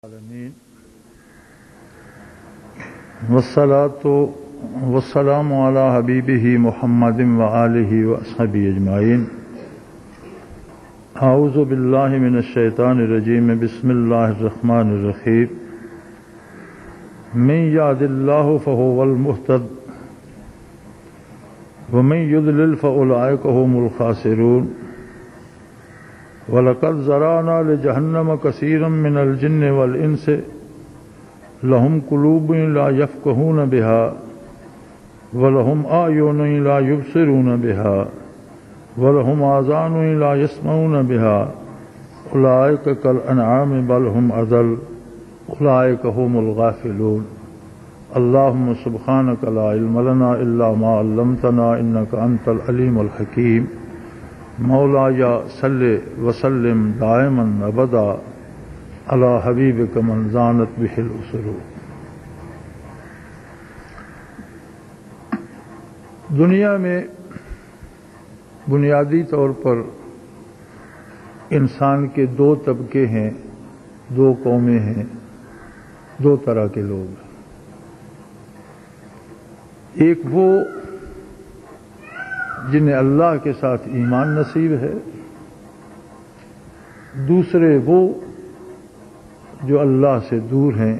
العالمین والصلاة والسلام علی حبیبہ محمد وآلہ وصحبہ اجمعین۔ اعوذ باللہ من الشیطان الرجیم، بسم اللہ الرحمن الرحیم۔ من یہد اللہ فہو المہتد ومن یضلل فاولئک هم الخاسرون۔ وَلَقَدْ زَرَعْنَا لِجَهَنَّمَ كَثِيرًا مِنَ الْجِنِّ وَالْإِنسِ لَهُمْ قُلُوبٌ لَا يَفْقَهُونَ بِهَا وَلَهُمْ أَعْيُنٌ لَا يُبْصِرُونَ بِهَا وَلَهُمْ آذَانٌ لَا يَسْمَعُونَ بِهَا أُولَئِكَ كَالْأَنْعَامِ بَلْ هُمْ أَضَلُّ أُولَئِكَ هُمُ الْغَافِلُونَ۔ اللهم سبحانك لا علم لنا إلا ما علمتنا إنك أنت العليم الحكيم۔ مولاي صل وسلم دائما ابدا على حبیبک من زانت به الاسرور۔ دنیا میں بنیادی طور پر انسان کے دو طبقے ہیں، دو قومیں ہیں، دو طرح کے لوگ ہیں۔ ایک وہ جنہیں اللہ کے ساتھ ایمان نصیب ہے، دوسرے وہ جو اللہ سے دور ہیں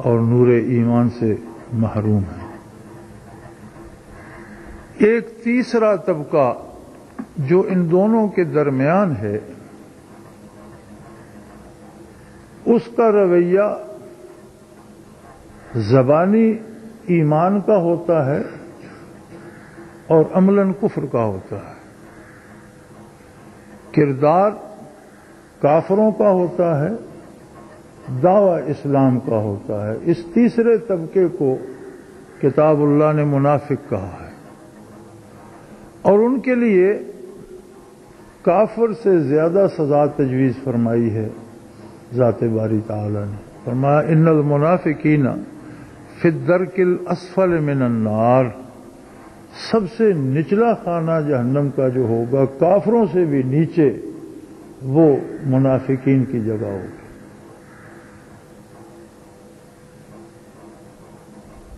اور نور ایمان سے محروم ہیں۔ ایک تیسرا طبقہ جو ان دونوں کے درمیان ہے، اس کا رویہ زبانی ایمان کا ہوتا ہے اور عملاً کفر کا ہوتا ہے، کردار کافروں کا ہوتا ہے، دعوی اسلام کا ہوتا ہے۔ اس تیسرے طبقے کو کتاب اللہ نے منافق کہا ہے، اور ان کے لیے کافر سے زیادہ سزا تجویز فرمائی ہے ذات باری تعالی نے۔ فرمایا ان المنافقین فی الدرک الاسفل من النار، سب سے نچلا خانہ جہنم کا جو ہوگا، کافروں سے بھی نیچے، وہ منافقین کی جگہ ہوگی۔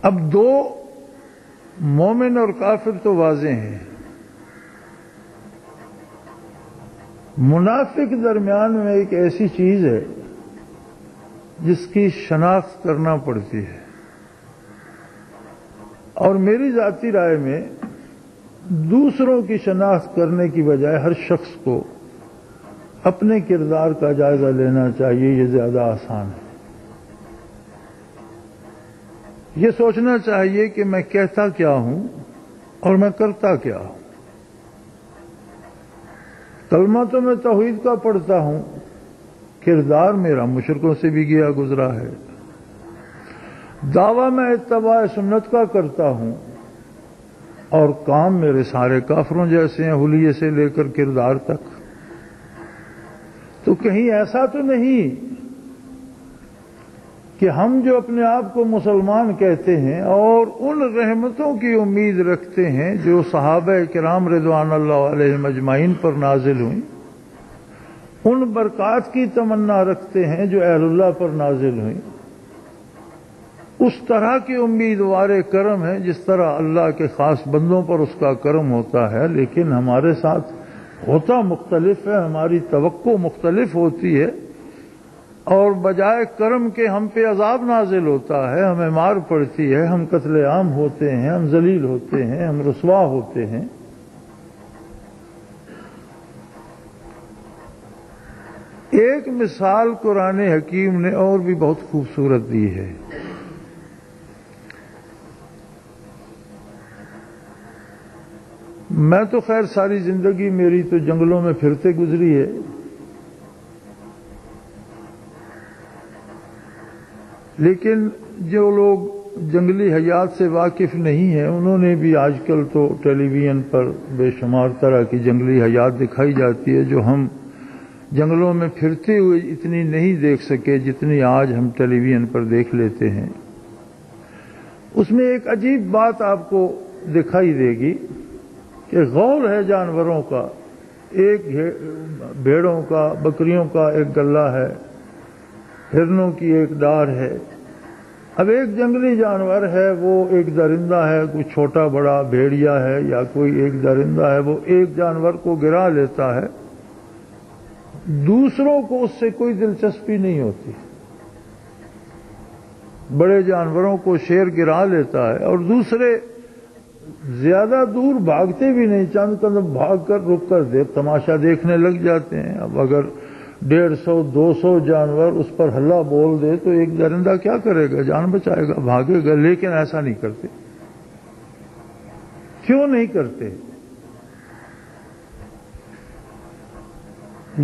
اب دو مومن اور کافر تو واضح ہیں، منافق درمیان میں ایک ایسی چیز ہے جس کی شناخت کرنا پڑتی ہے، اور میری ذاتی رائے میں دوسروں کی شناخت کرنے کی بجائے ہر شخص کو اپنے کردار کا جائزہ لینا چاہیے، یہ زیادہ آسان ہے۔ یہ سوچنا چاہیے کہ میں کہتا کیا ہوں اور میں کرتا کیا ہوں۔ کلمہ تو میں توحید کا پڑھتا ہوں، کردار میرا مشرکوں سے بھی گیا گزرا ہے۔ دعویٰ میں اتباع سنت کا کرتا ہوں، اور کام میرے سارے کافروں جیسے ہیں، حلیے سے لے کر کردار تک۔ تو کہیں ایسا تو نہیں کہ ہم جو اپنے آپ کو مسلمان کہتے ہیں اور ان رحمتوں کی امید رکھتے ہیں جو صحابہ کرام رضوان اللہ علیہم اجمعین پر نازل ہوئیں، ان برکات کی تمنا رکھتے ہیں جو اہل اللہ پر نازل ہوئیں، اس طرح کی امیدوار کرم ہے جس طرح اللہ کے خاص بندوں پر اس کا کرم ہوتا ہے، لیکن ہمارے ساتھ ہوتا مختلف ہے، ہماری توقع مختلف ہوتی ہے، اور بجائے کرم کے ہم پہ عذاب نازل ہوتا ہے، ہمیں مار پڑتی ہے، ہم قتل عام ہوتے ہیں، ہم ذلیل ہوتے ہیں، ہم رسوا ہوتے ہیں۔ ایک مثال قرآن حکیم نے اور بھی بہت خوبصورت دی ہے۔ میں تو خیر ساری زندگی میری تو جنگلوں میں پھرتے گزری ہے، لیکن جو لوگ جنگلی حیات سے واقف نہیں ہیں، انہوں نے بھی آج کل تو ٹیلی ویژن پر بے شمار طرح کی جنگلی حیات دکھائی جاتی ہے جو ہم جنگلوں میں پھرتے ہوئے اتنی نہیں دیکھ سکے جتنی آج ہم ٹیلی ویژن پر دیکھ لیتے ہیں۔ اس میں ایک عجیب بات آپ کو دکھائی دے گی کہ غور ہے جانوروں کا، ایک بھیڑوں کا، بکریوں کا ایک گلہ ہے، ہرنوں کی ایک ڈار ہے. اب ایک جنگلی جانور ہے، وہ ایک درندہ ہے، کوئی چھوٹا بڑا بھیڑیا ہے یا کوئی ایک درندہ ہے، وہ ایک جانور کو گرا لیتا ہے، دوسروں کو اس سے کوئی دلچسپی نہیں ہوتی. بڑے جانوروں کو شیر گرا لیتا ہے اور دوسرے زیادہ دور بھاگتے بھی نہیں، چند قدم بھاگ کر رک کر تماشا دیکھنے لگ جاتے ہیں. اب اگر 150-200 جانور اس پر ہلا بول دے تو ایک درندہ کیا کرے گا؟ جان بچائے گا، بھاگے گا. لیکن ایسا نہیں کرتے. کیوں نہیں کرتے؟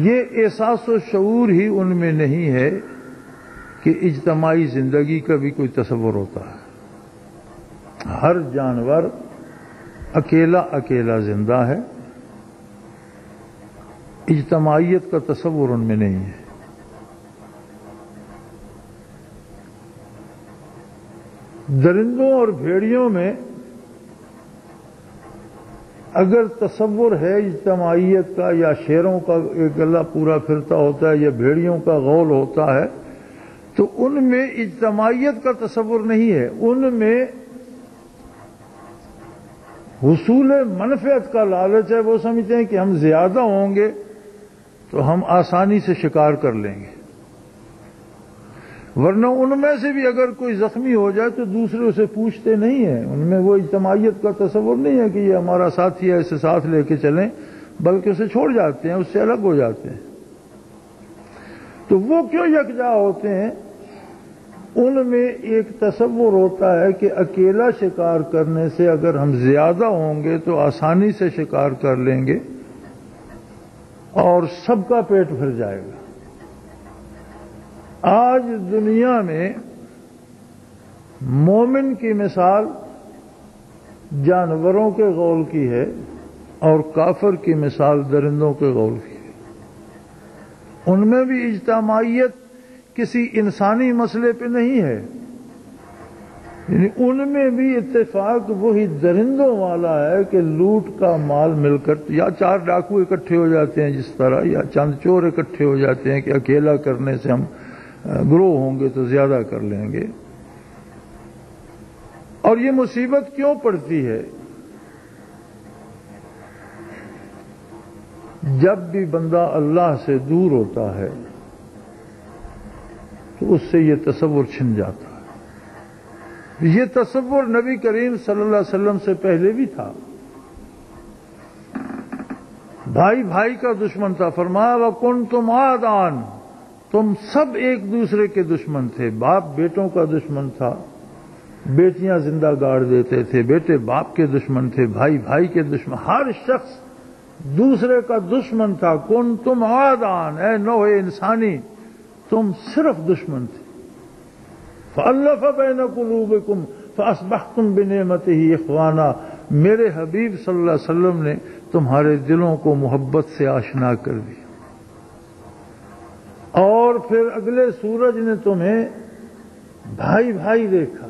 یہ احساس و شعور ہی ان میں نہیں ہے کہ اجتماعی زندگی کا بھی کوئی تصور ہوتا ہے. ہر جانور اکیلا اکیلا زندہ ہے، اجتماعیت کا تصور ان میں نہیں ہے. درندوں اور بھیڑیوں میں اگر تصور ہے اجتماعیت کا، یا شیروں کا ایک گلا پورا پھرتا ہوتا ہے یا بھیڑیوں کا غول ہوتا ہے، تو ان میں اجتماعیت کا تصور نہیں ہے. ان میں حصول منفعت کا لالچ ہے. وہ سمجھتے ہیں کہ ہم زیادہ ہوں گے تو ہم آسانی سے شکار کر لیں گے، ورنہ ان میں سے بھی اگر کوئی زخمی ہو جائے تو دوسرے اسے پوچھتے نہیں ہیں. ان میں وہ اجتماعیت کا تصور نہیں ہے کہ یہ ہمارا ساتھی ہے، اسے ساتھ لے کے چلیں، بلکہ اسے چھوڑ جاتے ہیں، اس سے الگ ہو جاتے ہیں. تو وہ کیوں یکجا ہوتے ہیں؟ ان میں ایک تصور ہوتا ہے کہ اکیلا شکار کرنے سے اگر ہم زیادہ ہوں گے تو آسانی سے شکار کر لیں گے اور سب کا پیٹ بھر جائے گا. آج دنیا میں مومن کی مثال جانوروں کے غول کی ہے اور کافر کی مثال درندوں کے غول کی ہے. ان میں بھی اجتماعیت کسی انسانی مسئلے پہ نہیں ہے، یعنی ان میں بھی اتفاق وہی درندوں والا ہے کہ لوٹ کا مال مل کر، یا 4 ڈاکو اکٹھے ہو جاتے ہیں جس طرح، یا چند چور اکٹھے ہو جاتے ہیں کہ اکیلا کرنے سے ہم گروہ ہوں گے تو زیادہ کر لیں گے. اور یہ مصیبت کیوں پڑتی ہے؟ جب بھی بندہ اللہ سے دور ہوتا ہے تو اس سے یہ تصور چھن جاتا ہے. یہ تصور نبی کریم صلی اللہ علیہ وسلم سے پہلے بھی تھا. بھائی بھائی کا دشمن تھا. فرمایا وَكُنْتُمْ عَادًا، تم سب ایک دوسرے کے دشمن تھے. باپ بیٹوں کا دشمن تھا، بیٹیاں زندہ گاڑ دیتے تھے، بیٹے باپ کے دشمن تھے، بھائی بھائی کے دشمن، ہر شخص دوسرے کا دشمن تھا. کنتم عادان، اے نوع انسانی تم صرف دشمن تھے. فألف بین قلوبکم فاصبحتم بنعمتہ اخوانا، میرے حبیب صلی اللہ علیہ وسلم نے تمہارے دلوں کو محبت سے آشنا کر دیا، اور پھر اگلے سورج نے تمہیں بھائی بھائی دیکھا.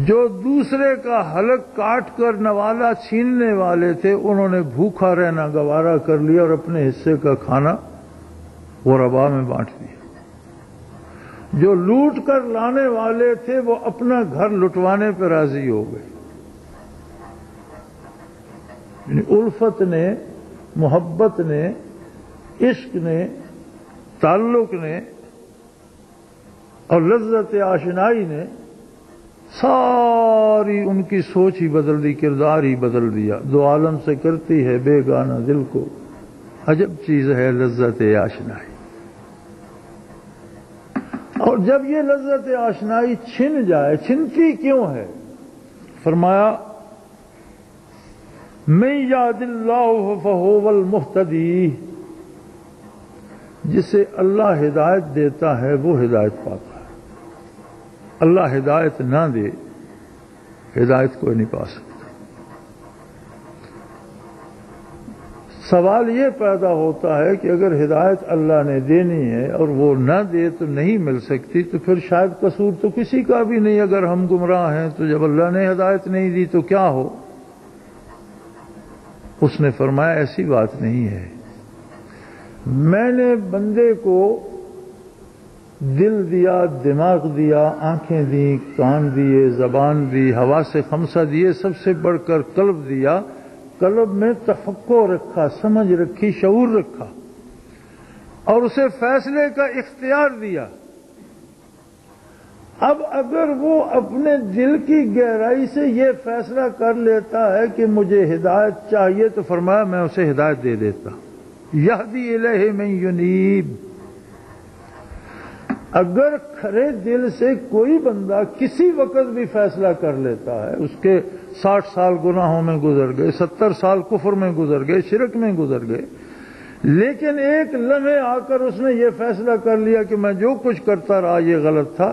جو دوسرے کا حلق کاٹ کر نوالا چھیننے والے تھے انہوں نے بھوکا رہنا گوارا کر لیا اور اپنے حصے کا کھانا غربا میں بانٹ دیا. جو لوٹ کر لانے والے تھے وہ اپنا گھر لٹوانے پہ راضی ہو گئے. یعنی الفت نے، محبت نے، عشق نے، تعلق نے اور لذت آشنائی نے ساری ان کی سوچ ہی بدل دی، کردار ہی بدل دیا. دو عالم سے کرتی ہے بے گانا دل کو، عجب چیز ہے لذت آشنائی. اور جب یہ لذت آشنائی چھن جائے، چھنتی کیوں ہے؟ فرمایا من یہد اللہ فہو المہتدی، جسے اللہ ہدایت دیتا ہے وہ ہدایت پاتا ہے. اللہ ہدایت نہ دے، ہدایت کوئی نہیں پا سکتا. سوال یہ پیدا ہوتا ہے کہ اگر ہدایت اللہ نے دینی ہے اور وہ نہ دے تو نہیں مل سکتی، تو پھر شاید قصور تو کسی کا بھی نہیں. اگر ہم گمراہ ہیں تو جب اللہ نے ہدایت نہیں دی تو کیا ہو؟ اس نے فرمایا ایسی بات نہیں ہے، میں نے بندے کو دل دیا، دماغ دیا، آنکھیں دیں، کان دیے، زبان دی، حواس خمسہ دیے، سب سے بڑھ کر قلب دیا۔ قلب میں تفکر رکھا، سمجھ رکھی، شعور رکھا، اور اسے فیصلے کا اختیار دیا۔ اب اگر وہ اپنے دل کی گہرائی سے یہ فیصلہ کر لیتا ہے کہ مجھے ہدایت چاہیے، تو فرمایا میں اسے ہدایت دے دیتا۔ یہدی الیہ من ینیب۔ اگر کھرے دل سے کوئی بندہ کسی وقت بھی فیصلہ کر لیتا ہے، اس کے 60 سال گناہوں میں گزر گئے، 70 سال کفر میں گزر گئے، شرک میں گزر گئے، لیکن ایک لمحے آ کر اس نے یہ فیصلہ کر لیا کہ میں جو کچھ کرتا رہا یہ غلط تھا،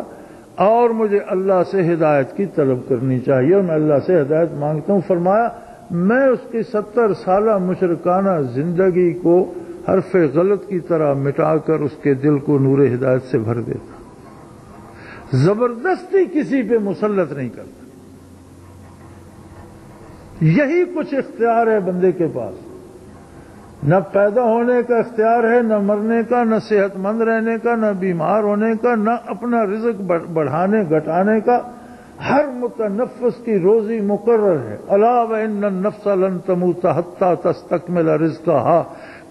اور مجھے اللہ سے ہدایت کی طلب کرنی چاہیے، اور میں اللہ سے ہدایت مانگتا ہوں، فرمایا میں اس کی 70 سالہ مشرکانہ زندگی کو حرف غلط کی طرح مٹا کر اس کے دل کو نور ہدایت سے بھر دیتا۔ زبردستی کسی پہ مسلط نہیں کرتا۔ یہی کچھ اختیار ہے بندے کے پاس، نہ پیدا ہونے کا اختیار ہے، نہ مرنے کا، نہ صحت مند رہنے کا، نہ بیمار ہونے کا، نہ اپنا رزق بڑھانے گھٹانے کا۔ ہر متنفس کی روزی مقرر ہے۔ الا وان النفس لن تموت حتى تستكمل رزقها۔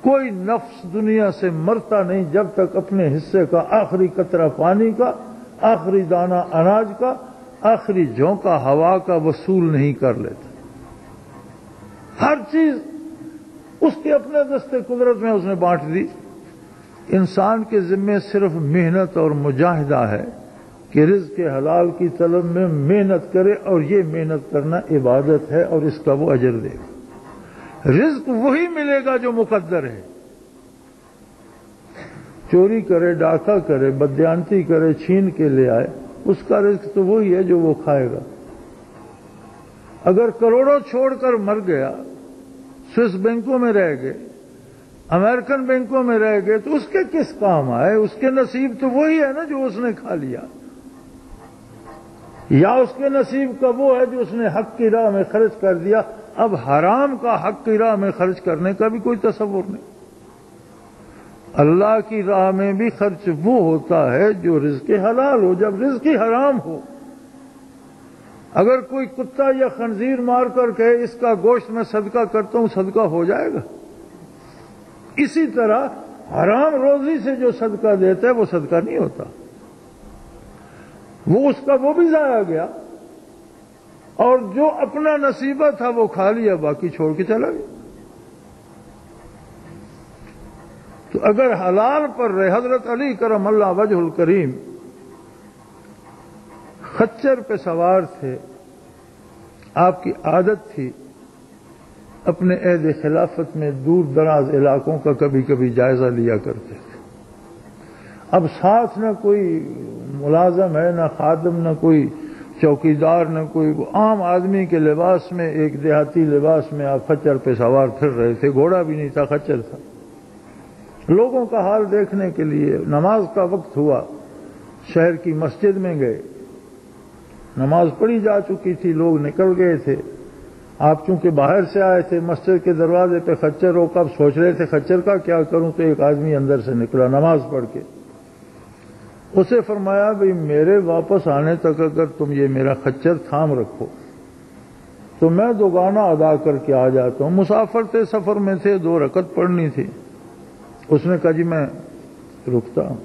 کوئی نفس دنیا سے مرتا نہیں جب تک اپنے حصے کا آخری قطرہ پانی کا، آخری دانہ اناج کا، آخری جھونکا ہوا کا وصول نہیں کر لیتا۔ ہر چیز اس کے اپنے دست قدرت میں اس نے بانٹ دی۔ انسان کے ذمے صرف محنت اور مجاہدہ ہے کہ رزق حلال کی طلب میں محنت کرے، اور یہ محنت کرنا عبادت ہے، اور اس کا وہ اجر دے گا۔ رزق وہی ملے گا جو مقدر ہے۔ چوری کرے، ڈاکہ کرے، بددیانتی کرے، چھین کے لے آئے، اس کا رزق تو وہی ہے جو وہ کھائے گا۔ اگر کروڑوں چھوڑ کر مر گیا، سوئس بینکوں میں رہ گئے، امریکن بینکوں میں رہ گئے، تو اس کے کس کام آئے؟ اس کے نصیب تو وہی ہے نا جو اس نے کھا لیا، یا اس کے نصیب کا وہ ہے جو اس نے حق کی راہ میں خرچ کر دیا۔ اب حرام کا حق کی راہ میں خرچ کرنے کا بھی کوئی تصور نہیں۔ اللہ کی راہ میں بھی خرچ وہ ہوتا ہے جو رزق حلال ہو۔ جب رزق حرام ہو، اگر کوئی کتا یا خنزیر مار کر کہے اس کا گوشت میں صدقہ کرتا ہوں، صدقہ ہو جائے گا؟ اسی طرح حرام روزی سے جو صدقہ دیتا ہے وہ صدقہ نہیں ہوتا، وہ اس کا وہ بھی ضائع گیا، اور جو اپنا نصیبہ تھا وہ کھا لیا، باقی چھوڑ کے چلا گیا۔ تو اگر حلال پر رہے، حضرت علی کرم اللہ وجہ الکریم خچر پہ سوار تھے، آپ کی عادت تھی اپنے عہد خلافت میں دور دراز علاقوں کا کبھی کبھی جائزہ لیا کرتے تھے۔ اب ساتھ نہ کوئی ملازم ہے، نہ خادم، نہ کوئی چوکیدار، نہ کوئی، عام آدمی کے لباس میں، ایک دیہاتی لباس میں آپ خچر پہ سوار پھر رہے تھے۔ گھوڑا بھی نہیں تھا، خچر تھا۔ لوگوں کا حال دیکھنے کے لیے نماز کا وقت ہوا، شہر کی مسجد میں گئے، نماز پڑھی جا چکی تھی، لوگ نکل گئے تھے۔ آپ چونکہ باہر سے آئے تھے، مسجد کے دروازے پہ خچر روکا، اب سوچ رہے تھے خچر کا کیا کروں، تو ایک آدمی اندر سے نکلا نماز پڑھ کے۔ اسے فرمایا بھئی میرے واپس آنے تک اگر تم یہ میرا خچر تھام رکھو تو میں دوگانہ ادا کر کے آ جاتا ہوں۔ مسافر تھے، سفر میں تھے، 2 رکعت پڑھنی تھی۔ اس نے کہا جی میں رکتا ہوں۔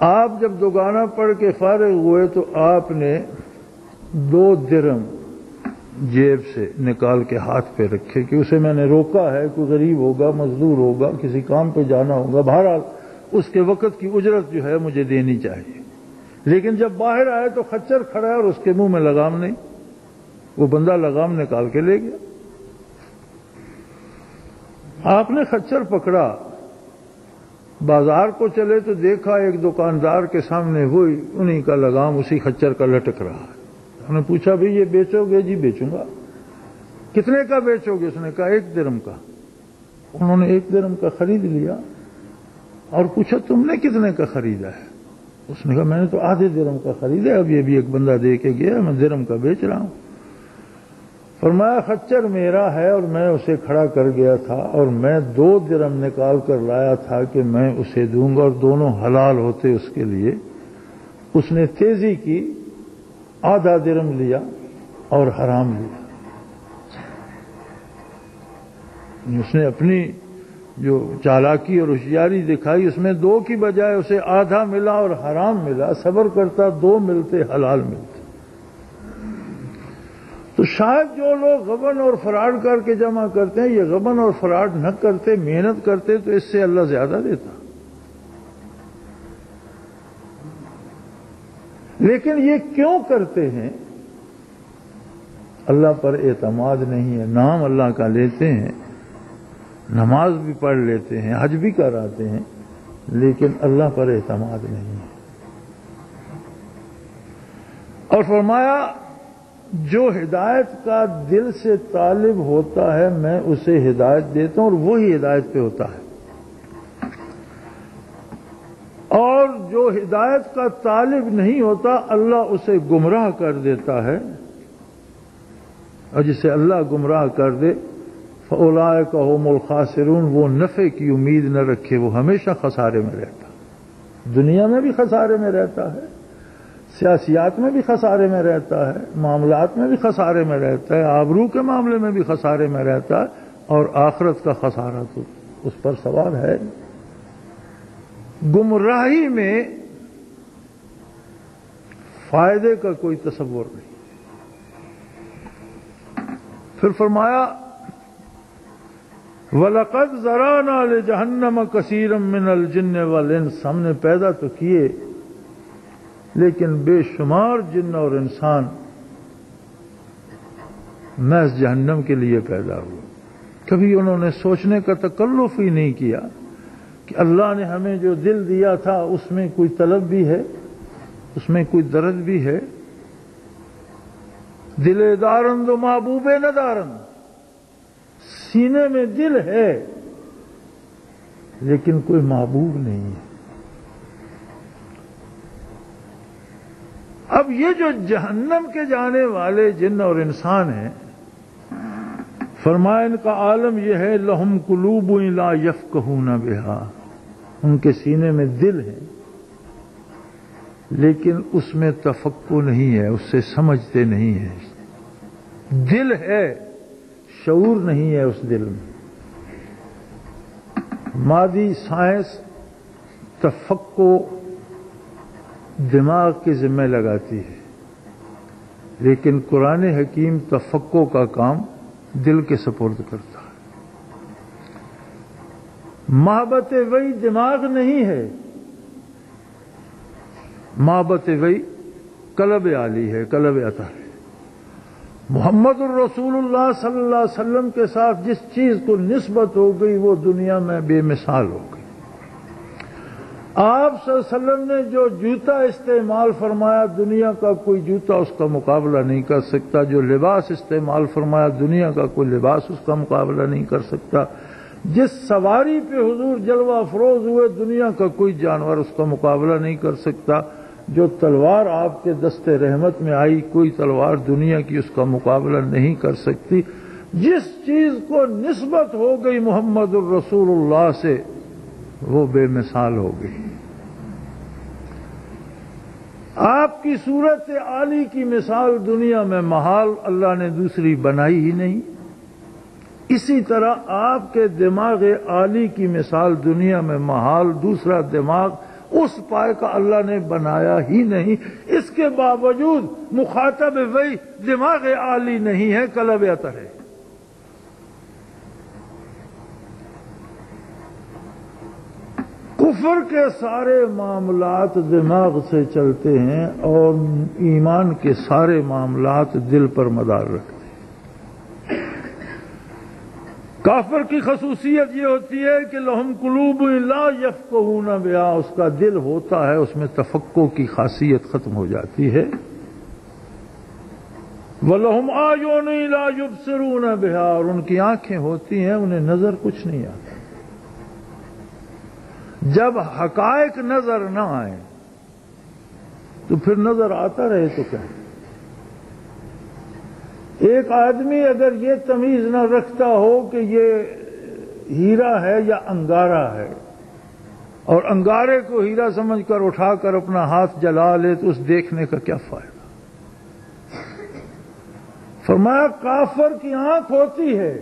آپ جب دوگانہ پڑھ کے فارغ ہوئے تو آپ نے 2 درہم جیب سے نکال کے ہاتھ پہ رکھے کہ اسے میں نے روکا ہے، کوئی غریب ہوگا، مزدور ہوگا، کسی کام پہ جانا ہوگا، بہرحال اس کے وقت کی اجرت جو ہے مجھے دینی چاہیے۔ لیکن جب باہر آئے تو خچر کھڑا ہے اور اس کے منہ میں لگام نہیں، وہ بندہ لگام نکال کے لے گیا۔ آپ نے خچر پکڑا، بازار کو چلے تو دیکھا ایک دکاندار کے سامنے وہی انہی کا لگام اسی خچر کا لٹک رہا ہے۔ ہم نے پوچھا بھئی یہ بیچو گے؟ جی بیچوں گا۔ کتنے کا بیچو گے؟ اس نے کہا 1 درہم کا۔ انہوں نے 1 درہم کا خرید لیا اور پوچھا تم نے کتنے کا خریدا ہے؟ اس نے کہا میں نے تو آدھے درہم کا خریدا ہے، اب یہ بھی ایک بندہ دے کے گیا، میں درہم کا بیچ رہا ہوں۔ فرمایا خچر میرا ہے اور میں اسے کھڑا کر گیا تھا اور میں 2 درم نکال کر لایا تھا کہ میں اسے دوں گا اور دونوں حلال ہوتے اس کے لیے. اس نے تیزی کی، آدھا درم لیا اور حرام لیا. اس نے اپنی جو چالاکی اور ہوشیاری دکھائی، اس میں 2 کی بجائے اسے آدھا ملا اور حرام ملا. صبر کرتا 2 ملتے، حلال ملتے. تو شاید جو لوگ غبن اور فراڈ کر کے جمع کرتے ہیں، یہ غبن اور فراڈ نہ کرتے، محنت کرتے تو اس سے اللہ زیادہ دیتا. لیکن یہ کیوں کرتے ہیں؟ اللہ پر اعتماد نہیں ہے. نام اللہ کا لیتے ہیں، نماز بھی پڑھ لیتے ہیں، حج بھی کراتے ہیں، لیکن اللہ پر اعتماد نہیں ہے. اور فرمایا جو ہدایت کا دل سے طالب ہوتا ہے میں اسے ہدایت دیتا ہوں اور وہی ہدایت پہ ہوتا ہے. اور جو ہدایت کا طالب نہیں ہوتا اللہ اسے گمراہ کر دیتا ہے، اور جسے اللہ گمراہ کر دے فَأُولَٰئِكَ هُمُ الْخَاسِرُونَ، وہ نفع کی امید نہ رکھے، وہ ہمیشہ خسارے میں رہتا ہے. دنیا میں بھی خسارے میں رہتا ہے، سیاسیات میں بھی خسارے میں رہتا ہے، معاملات میں بھی خسارے میں رہتا ہے، آبرو کے معاملے میں بھی خسارے میں رہتا ہے، اور آخرت کا خسارہ تو اس پر سوال ہے. گمراہی میں فائدے کا کوئی تصور نہیں. پھر فرمایا وَلَقَدْ ذَرَأْنَا لِجَهَنَّمَ كَثِيرًا مِّنَ الْجِنِّ وَالْإِنسِ، ہم نے پیدا تو کیے لیکن بے شمار جن اور انسان محض جہنم کے لیے پیدا ہوئے. کبھی انہوں نے سوچنے کا تکلف ہی نہیں کیا کہ اللہ نے ہمیں جو دل دیا تھا اس میں کوئی طلب بھی ہے، اس میں کوئی درد بھی ہے. دل دارند و محبوب ندارند، سینے میں دل ہے لیکن کوئی محبوب نہیں ہے. اب یہ جو جہنم کے جانے والے جن اور انسان ہیں، فرمایا ان کا عالم یہ ہے لہم قلوب لا یفقہون بہا، ان کے سینے میں دل ہے لیکن اس میں تفقہ نہیں ہے، اس سے سمجھتے نہیں ہیں. دل ہے، شعور نہیں ہے اس دل میں. مادی سائنس تفقہ دماغ کے ذمہ لگاتی ہے، لیکن قرآن حکیم تفقہ کا کام دل کے سپرد کرتا ہے. محبت وحی دماغ نہیں ہے، محبت وحی قلب عالی ہے، قلب عطا ہے. محمد الرسول اللہ صلی اللہ علیہ وسلم کے ساتھ جس چیز کو نسبت ہو گئی وہ دنیا میں بے مثال ہو گئی. آپ صلی اللہ علیہ وسلم نے جو جوتا استعمال فرمایا دنیا کا کوئی جوتا اس کا مقابلہ نہیں کر سکتا. جو لباس استعمال فرمایا دنیا کا کوئی لباس اس کا مقابلہ نہیں کر سکتا. جس سواری پہ حضور جلوہ افروز ہوئے دنیا کا کوئی جانور اس کا مقابلہ نہیں کر سکتا. جو تلوار آپ کے دست رحمت میں آئی کوئی تلوار دنیا کی اس کا مقابلہ نہیں کر سکتی. جس چیز کو نسبت ہو گئی محمد الرسول اللہ سے وہ بے مثال ہو گئی. آپ کی صورت عالی کی مثال دنیا میں محال، اللہ نے دوسری بنائی ہی نہیں. اسی طرح آپ کے دماغ عالی کی مثال دنیا میں محال، دوسرا دماغ اس پائے کا اللہ نے بنایا ہی نہیں. اس کے باوجود مخاطب وہی دماغ عالی نہیں ہے، قلب عطا ہے. کفر کے سارے معاملات دماغ سے چلتے ہیں اور ایمان کے سارے معاملات دل پر مدار رکھتے ہیں. کافر کی خصوصیت یہ ہوتی ہے کہ لہم قلوب لا یفقہون بہا، اس کا دل ہوتا ہے اس میں تفقہ کی خاصیت ختم ہو جاتی ہے. وَلَهُمْ أَعْيُنٌ لَا يُبْصِرُونَ بِهَا، اور ان کی آنکھیں ہوتی ہیں انہیں نظر کچھ نہیں آتا. جب حقائق نظر نہ آئیں تو پھر نظر آتا رہے تو کیا؟ ایک آدمی اگر یہ تمیز نہ رکھتا ہو کہ یہ ہیرا ہے یا انگارہ ہے، اور انگارے کو ہیرا سمجھ کر اٹھا کر اپنا ہاتھ جلا لے تو اس دیکھنے کا کیا فائدہ؟ فرمایا کافر کی آنکھ ہوتی ہے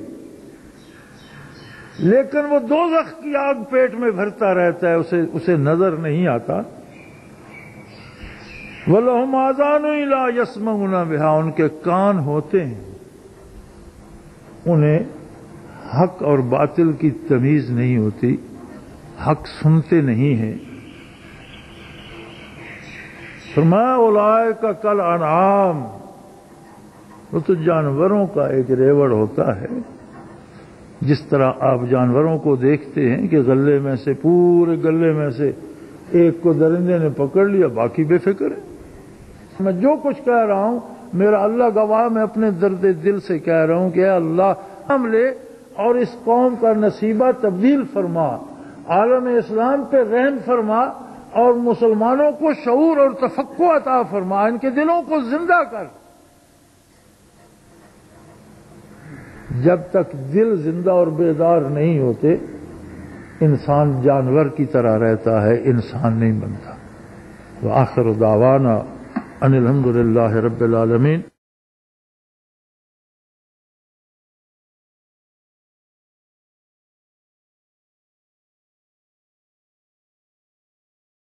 لیکن وہ دوزخ کی آگ پیٹ میں بھرتا رہتا ہے، اسے نظر نہیں آتا۔ وَلَهُمْ آذَانٌ لَا يَسْمَعُونَ بِهَا، ان کے کان ہوتے ہیں، انہیں حق اور باطل کی تمیز نہیں ہوتی، حق سنتے نہیں ہیں۔ فرمایا اولئک کالانعام، وہ تو جانوروں کا ایک ریوڑ ہوتا ہے۔ جس طرح آپ جانوروں کو دیکھتے ہیں کہ غلے میں سے، پورے غلے میں سے ایک کو درندے نے پکڑ لیا، باقی بے فکر ہے۔ میں جو کچھ کہہ رہا ہوں میرا اللہ گواہ، میں اپنے درد دل سے کہہ رہا ہوں کہ اے اللہ ہم لے اور اس قوم کا نصیبہ تبدیل فرما، عالم اسلام پہ رحم فرما، اور مسلمانوں کو شعور اور تفقع عطا فرما، ان کے دلوں کو زندہ کر۔ جب تک دل زندہ اور بیدار نہیں ہوتے انسان جانور کی طرح رہتا ہے، انسان نہیں بنتا۔ وآخر دعوانا ان الحمد للہ رب العالمین۔